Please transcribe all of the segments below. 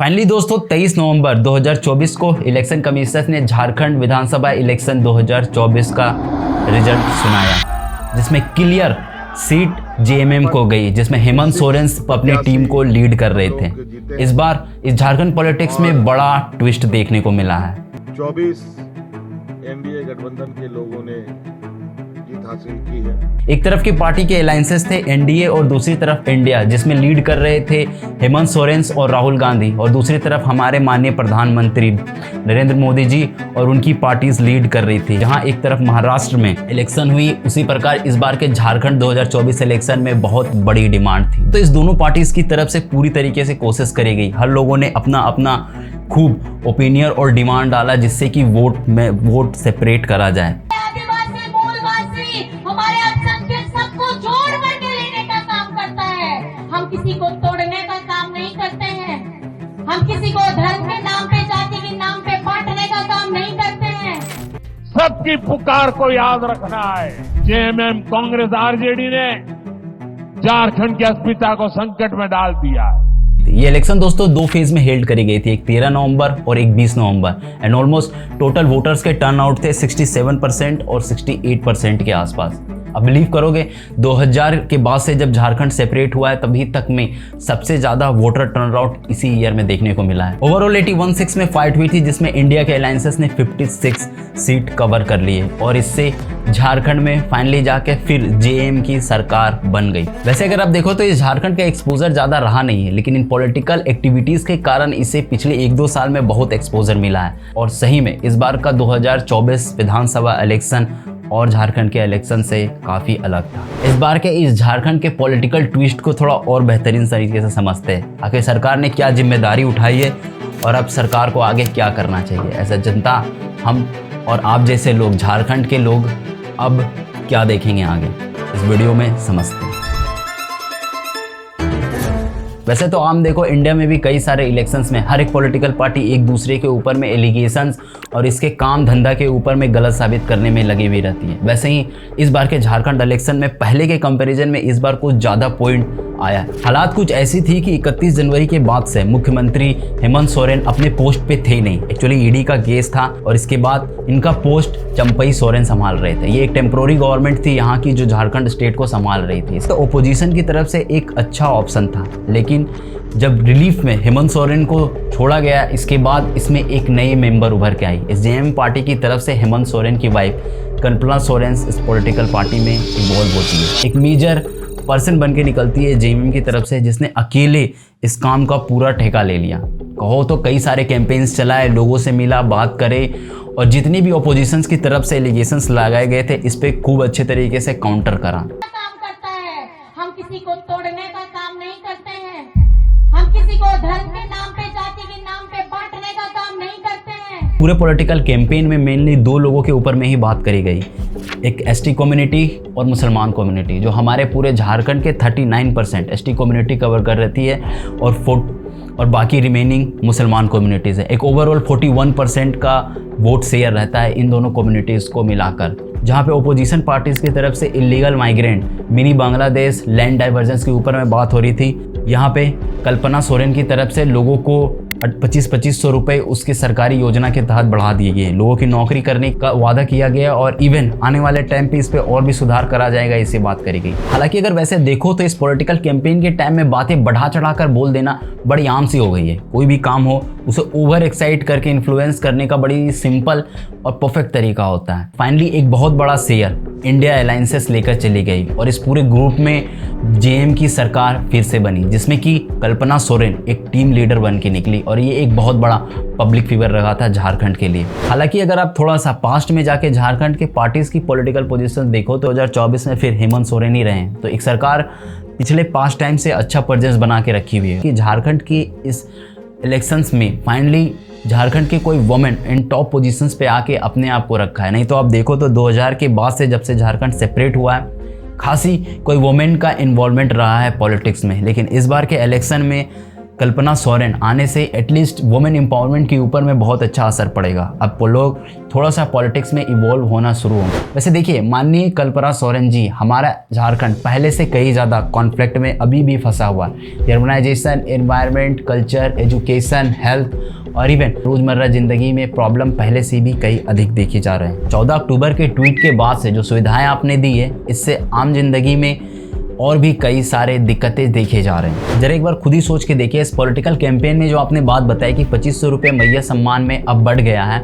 Finally दोस्तों 23 नवंबर 2024 को election commission ने झारखंड विधानसभा इलेक्शन 2024 का रिजल्ट सुनाया, जिसमें क्लियर सीट जेएमएम को गई, जिसमें हेमंत सोरेन अपनी टीम को लीड कर रहे थे। इस बार इस झारखंड पॉलिटिक्स में बड़ा ट्विस्ट देखने को मिला है। 24 एनडीए गठबंधन के लोगों ने जीत हासिल की है। एक तरफ की पार्टी के अलायंसेस थे एनडीए और दूसरी तरफ इंडिया, जिसमें लीड कर रहे थे हेमंत सोरेन और राहुल गांधी, और दूसरी तरफ हमारे माननीय प्रधानमंत्री नरेंद्र मोदी जी और उनकी पार्टीज लीड कर रही थी। जहां एक तरफ महाराष्ट्र में इलेक्शन हुई, उसी प्रकार इस बार के झारखंड 2024 इलेक्शन में बहुत बड़ी डिमांड थी। तो इस दोनों पार्टीज की तरफ से पूरी तरीके से कोशिश करी गई। हर लोगों ने अपना अपना खूब ओपिनियन और डिमांड डाला, जिससे कि वोट सेपरेट करा जाए। हमारे अल्पसंख्यक सबको जोड़ करके लेने का काम करता है। हम किसी को तोड़ने का काम नहीं करते हैं। हम किसी को धर्म के नाम पे, जाति के नाम पे बांटने का काम नहीं करते हैं। सबकी पुकार को याद रखना है। जेएमएम, कांग्रेस, आरजेडी ने झारखंड की अस्मिता को संकट में डाल दिया है। ये इलेक्शन दोस्तों दो फेज में हेल्ड करी गई थी, एक 13 नवंबर और एक 20 नवंबर, एंड ऑलमोस्ट टोटल वोटर्स के टर्नआउट थे 67% और 68% के आसपास। अब बिलीव करोगे 2000 के बाद से जब झारखंड सेपरेट हुआ है तभी तक में सबसे ज्यादा वोटर टर्नआउट इसी ईयर में देखने को मिला है। ओवरऑल 81 में फाइट हुई थी, जिसमें इंडिया के अलायंसेस ने 56 सीट कवर कर लिए और इससे झारखंड में फाइनली जाके फिर जेएम की सरकार बन गई। वैसे अगर आप देखो तो इस झारखंड का एक्सपोजर ज्यादा रहा नहीं है, लेकिन इन पॉलिटिकल एक्टिविटीज के कारण इसे पिछले 1-2 साल में बहुत एक्सपोजर मिला है। और सही में इस बार का 2024 विधानसभा इलेक्शन और झारखंड के इलेक्शन से काफ़ी अलग था। इस बार के इस झारखंड के पॉलिटिकल ट्विस्ट को थोड़ा और बेहतरीन तरीके से समझते हैं। आखिर सरकार ने क्या जिम्मेदारी उठाई है और अब सरकार को आगे क्या करना चाहिए। ऐसा जनता, हम और आप जैसे लोग, झारखंड के लोग अब क्या देखेंगे आगे, इस वीडियो में समझते हैं। वैसे तो आम देखो इंडिया में भी कई सारे इलेक्शंस में हर एक पॉलिटिकल पार्टी एक दूसरे के ऊपर में एलिगेशंस और इसके काम धंधा के ऊपर में गलत साबित करने में लगी हुई रहती है। वैसे ही इस बार के झारखंड इलेक्शन में पहले के कंपैरिजन में इस बार कुछ ज़्यादा पॉइंट आया। हालात कुछ ऐसी थी कि 31 जनवरी के बाद से मुख्यमंत्री हेमंत सोरेन अपने पोस्ट पे थे नहीं। एक्चुअली ईडी का केस था और इसके बाद इनका पोस्ट चंपई सोरेन संभाल रहे थे। ये एक टेम्प्रोरी गवर्नमेंट थी यहाँ की, जो झारखंड स्टेट को संभाल रही थी। इसका ओपोजिशन की तरफ से एक अच्छा ऑप्शन था, लेकिन जब रिलीफ में हेमंत सोरेन को छोड़ा गया, इसके बाद इसमें एक नए मेंबर उभर के आई। इस जेएम पार्टी की तरफ से हेमंत सोरेन की वाइफ कल्पना सोरेन इस पॉलिटिकल पार्टी में इन्वॉल्व होती है। एक मेजर पर्सन बन के निकलती है जेएमएम की तरफ से, जिसने अकेले इस काम का पूरा ठेका ले लिया। कहो तो कई सारे कैंपेन्स चलाए, लोगों से मिला, बात करे, और जितनी भी ऑपोजिशंस की तरफ से एलिगेशंस लगाए गए थे इस पे खूब अच्छे तरीके से काउंटर करा। काम करता है। हम किसी को तोड़ने का काम नहीं करते हैं। हम किसी को धर्म के नाम पे, जाति के नाम पे बांटने का काम नहीं करते हैं। पूरे पॉलिटिकल कैंपेन में मेनली 2 लोगों के ऊपर में ही बात करी गई, एक एसटी कम्युनिटी और मुसलमान कम्युनिटी, जो हमारे पूरे झारखंड के 39% एसटी कम्युनिटी कवर कर रहती है और बाकी रिमेनिंग मुसलमान कम्युनिटीज़ है। एक ओवरऑल 41% का वोट शेयर रहता है इन दोनों कम्युनिटीज़ को मिलाकर। जहाँ पे ओपोजिशन पार्टीज़ की तरफ से illegal migrant, mini Bangladesh, land divergence के ऊपर में बात हो रही थी। यहाँ पे कल्पना सोरेन की तरफ से लोगों को 2500 रुपये उसकी सरकारी योजना के तहत बढ़ा दिए गए। लोगों की नौकरी करने का वादा किया गया और इवन आने वाले टाइम पे इस पे और भी सुधार करा जाएगा, इससे बात करी गई। हालांकि अगर वैसे देखो तो इस पॉलिटिकल कैंपेन के टाइम में बातें बढ़ा चढ़ाकर बोल देना बड़ी आम सी हो गई है। कोई भी काम हो उसे ओवर एक्साइट करके इन्फ्लुएंस करने का बड़ी सिंपल और परफेक्ट तरीका होता है। फाइनली एक बहुत बड़ा शेयर इंडिया अलायंसेस लेकर चली गई और इस पूरे ग्रुप में जेएम की सरकार फिर से बनी, जिसमें कि कल्पना सोरेन एक टीम लीडर बन के निकली और ये एक बहुत बड़ा पब्लिक फिगर रहा था झारखंड के लिए। हालांकि अगर आप थोड़ा सा पास्ट में जाके झारखंड के पार्टीज की पॉलिटिकल पोजीशन देखो तो 2024 में फिर हेमंत सोरेन ही रहे। तो एक सरकार पिछले पास्ट टाइम से अच्छा प्रेजेंस बना के रखी हुई है कि झारखंड की इस इलेक्शंस में फाइनली झारखंड के कोई वुमेन इन टॉप पोजीशंस पे आके अपने आप को रखा है। नहीं तो आप देखो तो 2000 के बाद से जब से झारखंड सेपरेट हुआ है, खासी कोई वुमेन का इन्वॉल्वमेंट रहा है पॉलिटिक्स में, लेकिन इस बार के इलेक्शन में कल्पना सोरेन आने से एटलीस्ट वुमेन एम्पावरमेंट के ऊपर में बहुत अच्छा असर पड़ेगा। अब वो लोग थोड़ा सा पॉलिटिक्स में इवॉल्व होना शुरू होंगे। वैसे देखिए, माननीय कल्पना सोरेन जी, हमारा झारखंड पहले से कई ज़्यादा कॉन्फ्लिक्ट में अभी भी फंसा हुआ है। Urbanisation, environment, culture, education, health और इवन रोज़मर्रा ज़िंदगी में प्रॉब्लम पहले से भी कई अधिक देखे जा रहे हैं। 14 अक्टूबर के ट्वीट के बाद से जो सुविधाएं आपने दी है, इससे आम जिंदगी में और भी कई सारे दिक्कतें देखे जा रहे हैं। जरा एक बार खुद ही सोच के देखिए, इस पॉलिटिकल कैंपेन में जो आपने बात बताई कि 2500 रुपये मैया सम्मान में अब बढ़ गया है,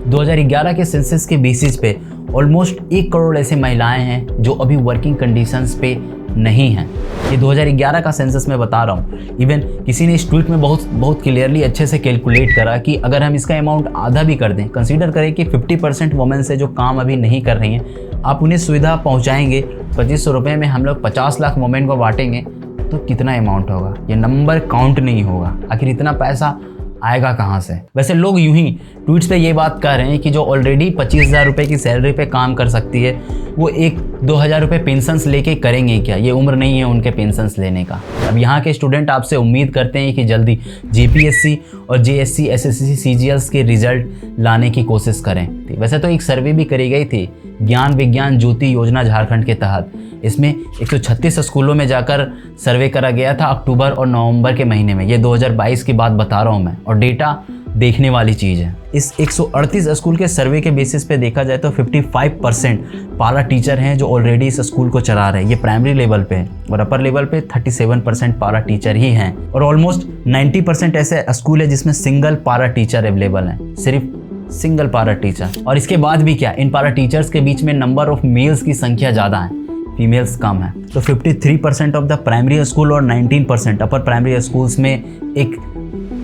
2011 के सेंसस के बेसिस पे ऑलमोस्ट 1 करोड़ ऐसे महिलाएं हैं जो अभी वर्किंग कंडीशंस पे नहीं हैं। ये 2011 का सेंसस मैं बता रहा हूँ। इवन किसी ने इस ट्वीट में बहुत क्लियरली अच्छे से कैलकुलेट करा कि अगर हम इसका अमाउंट आधा भी कर दें, कंसीडर करें कि 50% वुमेन से जो काम अभी नहीं कर रही हैं, आप उन्हें सुविधा पहुँचाएंगे। 2500 रुपये में हम लोग 50 लाख वुमेन को बांटेंगे तो कितना अमाउंट होगा? ये नंबर काउंट नहीं होगा। आखिर इतना पैसा आएगा कहाँ से? वैसे लोग यूं ही ट्वीट्स पे ये बात कह रहे हैं कि जो ऑलरेडी 25,000 रुपये की सैलरी पे काम कर सकती है, वो 1-2 हज़ार रुपये पेंशन्स लेके करेंगे क्या? ये उम्र नहीं है उनके पेंशन्स लेने का। अब यहाँ के स्टूडेंट आपसे उम्मीद करते हैं कि जल्दी जीपीएससी और जेएससी, एसएससी, सीजीएल्स के रिजल्ट लाने की कोशिश करें। वैसे तो एक सर्वे भी करी गई थी ज्ञान विज्ञान ज्योति योजना झारखंड के तहत। इसमें 136 स्कूलों में जाकर सर्वे करा गया था अक्टूबर और नवंबर के महीने में। ये 2022 की बात बता रहा हूँ मैं, और डेटा देखने वाली चीज़ है। इस 138 स्कूल के सर्वे के बेसिस पे देखा जाए तो 55% पारा टीचर हैं जो ऑलरेडी इस स्कूल को चला रहे हैं। ये प्राइमरी लेवल पे है, और अपर लेवल पे 37% पारा टीचर ही हैं। और ऑलमोस्ट 90% ऐसे स्कूल है जिसमें सिंगल पारा टीचर अवेलेबल हैं, सिर्फ सिंगल पारा टीचर। और इसके बाद भी क्या, इन पारा टीचर्स के बीच में नंबर ऑफ मेल्स की संख्या ज़्यादा है, फीमेल्स कम है। तो 53% ऑफ द प्राइमरी स्कूल और 19% अपर प्राइमरी स्कूल्स में एक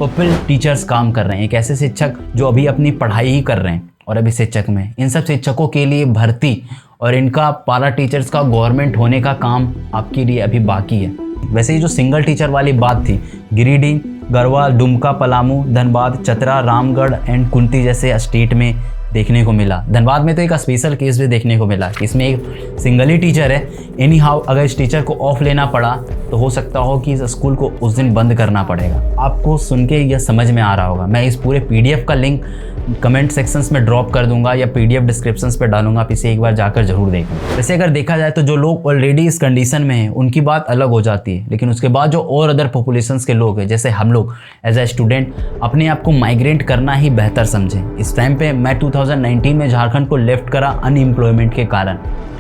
पपिल टीचर्स काम कर रहे हैं, एक ऐसे शिक्षक जो अभी अपनी पढ़ाई ही कर रहे हैं और अभी शिक्षक में। इन सब शिक्षकों के लिए भर्ती और इनका पारा टीचर्स का गवर्नमेंट होने का काम आपके लिए अभी बाकी है। वैसे ये जो सिंगल टीचर वाली बात थी, गिरिडीह, गढ़वा, दुमका, पलामू, धनबाद, चतरा, रामगढ़ एंड कुंती जैसे स्टेट में देखने को मिला। धनबाद में तो एक स्पेशल केस भी देखने को मिला, इसमें एक सिंगल ही टीचर है। एनी हाउ अगर इस टीचर को ऑफ लेना पड़ा तो हो सकता हो कि इस स्कूल को उस दिन बंद करना पड़ेगा। आपको सुन के यह समझ में आ रहा होगा। मैं इस पूरे पीडीएफ का लिंक कमेंट सेक्शंस में ड्रॉप कर दूंगा या पीडीएफ डिस्क्रिप्शंस पे डालूंगा, आप इसे एक बार जाकर जरूर देखें। वैसे अगर देखा जाए तो जो लोग ऑलरेडी इस कंडीशन में हैं उनकी बात अलग हो जाती है, लेकिन उसके बाद जो और अदर पॉपुलेशंस के लोग हैं, जैसे हम लोग एज ए स्टूडेंट अपने आप को माइग्रेट करना ही बेहतर समझें। इस टाइम पे मैं 2019 में झारखंड को लेफ्ट करा अनएम्प्लॉयमेंट के कारण।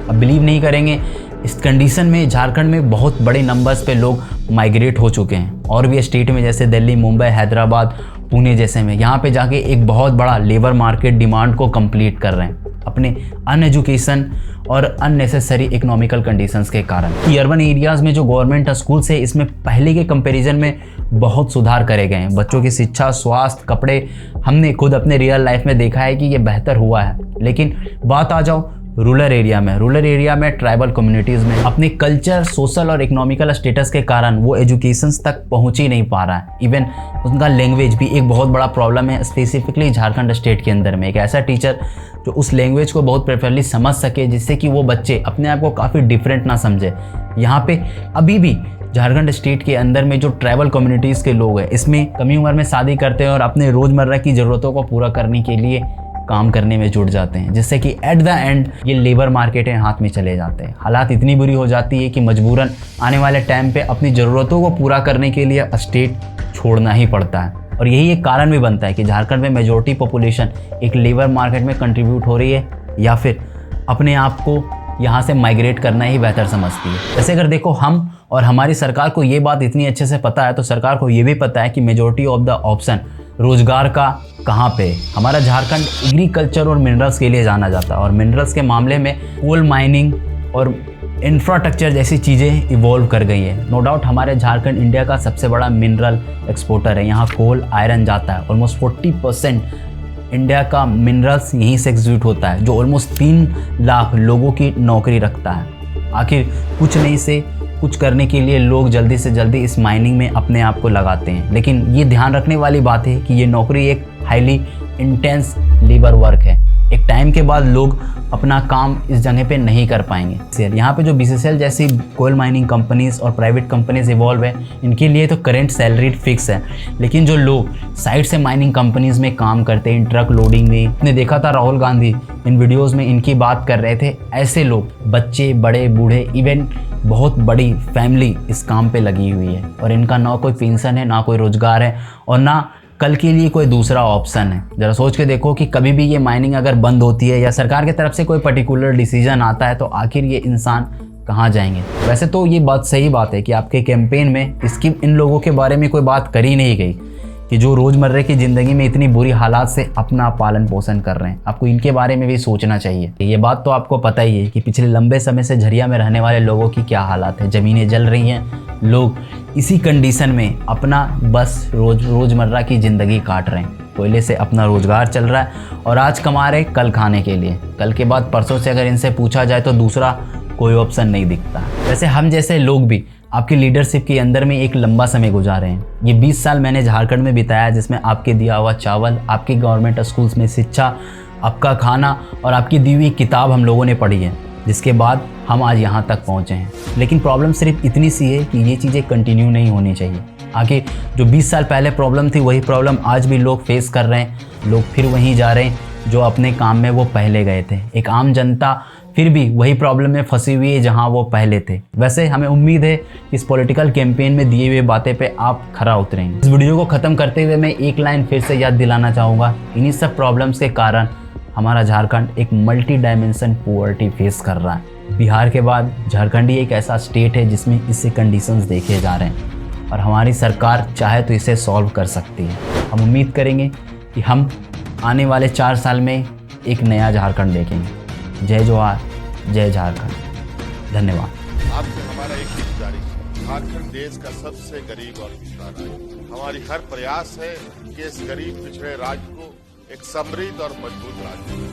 अब बिलीव नहीं करेंगे, इस कंडीशन में झारखंड में बहुत बड़े नंबर्स पे लोग माइग्रेट हो चुके हैं। और भी स्टेट में जैसे दिल्ली, मुंबई, हैदराबाद, पुणे जैसे में, यहाँ पे जाके एक बहुत बड़ा लेबर मार्केट डिमांड को कंप्लीट कर रहे हैं अपने अनएजुकेशन और अननेसेसरी इकोनॉमिकल कंडीशंस के कारण। कि अर्बन एरियाज़ में जो गवर्नमेंट स्कूल्स है, इसमें पहले के कंपैरिजन में बहुत सुधार करे गए हैं। बच्चों की शिक्षा, स्वास्थ्य, कपड़े, हमने खुद अपने रियल लाइफ में देखा है कि ये बेहतर हुआ है। लेकिन बात आ जाओ रूरल एरिया में ट्राइबल कम्युनिटीज़ में अपने कल्चर, सोशल और इकोनॉमिकल स्टेटस के कारण वो एजुकेशंस तक पहुंच ही नहीं पा रहा है। इवन उनका लैंग्वेज भी एक बहुत बड़ा प्रॉब्लम है, स्पेसिफिकली झारखंड स्टेट के अंदर में। एक ऐसा टीचर जो उस लैंग्वेज को बहुत प्रेफरली समझ सके, जिससे कि वो बच्चे अपने आप को काफ़ी डिफरेंट ना समझे। यहाँ पे अभी भी झारखंड स्टेट के अंदर में जो ट्राइबल कम्युनिटीज़ के लोग हैं, इसमें कमी उम्र में शादी करते हैं और अपने रोज़मर्रा की ज़रूरतों को पूरा करने के लिए काम करने में जुट जाते हैं, जिससे कि एट द एंड ये लेबर मार्केट के हाथ में चले जाते हैं। हालात इतनी बुरी हो जाती है कि मजबूरन आने वाले टाइम पे अपनी ज़रूरतों को पूरा करने के लिए स्टेट छोड़ना ही पड़ता है। और यही एक कारण भी बनता है कि झारखंड में मेजॉरिटी पॉपुलेशन एक लेबर मार्केट में कंट्रीब्यूट हो रही है या फिर अपने आप को यहाँ से माइग्रेट करना ही बेहतर समझती है। जैसे अगर देखो, हम और हमारी सरकार को ये बात इतनी अच्छे से पता है, तो सरकार को ये भी पता है कि मेजॉरिटी ऑफ द ऑप्शन रोजगार का कहाँ पे। हमारा झारखंड एग्रीकल्चर और मिनरल्स के लिए जाना जाता है, और मिनरल्स के मामले में कोल माइनिंग और इंफ्रास्ट्रक्चर जैसी चीज़ें इवॉल्व कर गई है। नो डाउट हमारे झारखंड इंडिया का सबसे बड़ा मिनरल एक्सपोर्टर है। यहाँ कोल, आयरन जाता है। ऑलमोस्ट 40% इंडिया का मिनरल्स यहीं से एग्जीक्यूट होता है, जो ऑलमोस्ट 3 लाख लोगों की नौकरी रखता है। आखिर कुछ नहीं से कुछ करने के लिए लोग जल्दी से जल्दी इस माइनिंग में अपने आप को लगाते हैं। लेकिन ये ध्यान रखने वाली बात है कि ये नौकरी एक हाईली इंटेंस लेबर वर्क है। एक टाइम के बाद लोग अपना काम इस जगह पे नहीं कर पाएंगे। यहाँ पे जो BCCL जैसी कोल माइनिंग कंपनीज और प्राइवेट कंपनीज इवॉल्व है, इनके लिए तो करेंट सैलरी फिक्स है, लेकिन जो लोग साइड से माइनिंग कंपनीज में काम करते हैं, ट्रक लोडिंग में, आपने देखा था राहुल गांधी इन वीडियोज़ में इनकी बात कर रहे थे, ऐसे लोग, बच्चे, बड़े, बूढ़े, इवन बहुत बड़ी फैमिली इस काम पे लगी हुई है और इनका ना कोई पेंशन है, ना कोई रोजगार है और ना कल के लिए कोई दूसरा ऑप्शन है। ज़रा सोच के देखो कि कभी भी ये माइनिंग अगर बंद होती है या सरकार की तरफ से कोई पर्टिकुलर डिसीजन आता है तो आखिर ये इंसान कहाँ जाएंगे। वैसे तो ये बात सही बात है कि आपके कैंपेन में इन लोगों के बारे में कोई बात करी नहीं गई कि जो रोज़मर्रा की ज़िंदगी में इतनी बुरी हालात से अपना पालन पोषण कर रहे हैं। आपको इनके बारे में भी सोचना चाहिए। ये बात तो आपको पता ही है कि पिछले लंबे समय से झरिया में रहने वाले लोगों की क्या हालात है। ज़मीनें जल रही हैं, लोग इसी कंडीशन में अपना बस रोज़मर्रा की ज़िंदगी काट रहे हैं। कोयले से अपना रोज़गार चल रहा है और आज कमा रहे कल खाने के लिए। कल के बाद परसों से अगर इनसे पूछा जाए तो दूसरा कोई ऑप्शन नहीं दिखता। वैसे हम जैसे लोग भी आपकी लीडरशिप के अंदर में एक लंबा समय गुजारे हैं। ये 20 साल मैंने झारखंड में बिताया, जिसमें आपके दिया हुआ चावल, आपके गवर्नमेंट स्कूल्स में शिक्षा, आपका खाना और आपकी दी हुई किताब हम लोगों ने पढ़ी है, जिसके बाद हम आज यहाँ तक पहुँचे हैं। लेकिन प्रॉब्लम सिर्फ इतनी सी है कि ये चीज़ें कंटिन्यू नहीं होनी चाहिए। आगे जो 20 साल पहले प्रॉब्लम थी वही प्रॉब्लम आज भी लोग फेस कर रहे हैं। लोग फिर वहीं जा रहे हैं जो अपने काम में वो पहले गए थे। एक आम जनता फिर भी वही प्रॉब्लम में फंसी हुई है जहां वो पहले थे। वैसे हमें उम्मीद है कि इस पॉलिटिकल कैंपेन में दिए हुए बातें पे आप खरा उतरेंगे। इस वीडियो को ख़त्म करते हुए मैं एक लाइन फिर से याद दिलाना चाहूँगा, इन्हीं सब प्रॉब्लम्स के कारण हमारा झारखंड एक मल्टी डायमेंशन पॉवर्टी फेस कर रहा है। बिहार के बाद झारखंड ही एक ऐसा स्टेट है जिसमें इससे कंडीशंस देखे जा रहे हैं और हमारी सरकार चाहे तो इसे सॉल्व कर सकती है। हम उम्मीद करेंगे कि हम आने वाले 4 साल में एक नया झारखंड देखेंगे। जय जोहार, जय झारखंड। धन्यवाद। आपसे हमारा एक ही गुजारिश, झारखंड देश का सबसे गरीब और पिछड़ा राज्य, हमारी हर प्रयास है कि इस गरीब पिछड़े राज्य को एक समृद्ध और मजबूत राज्य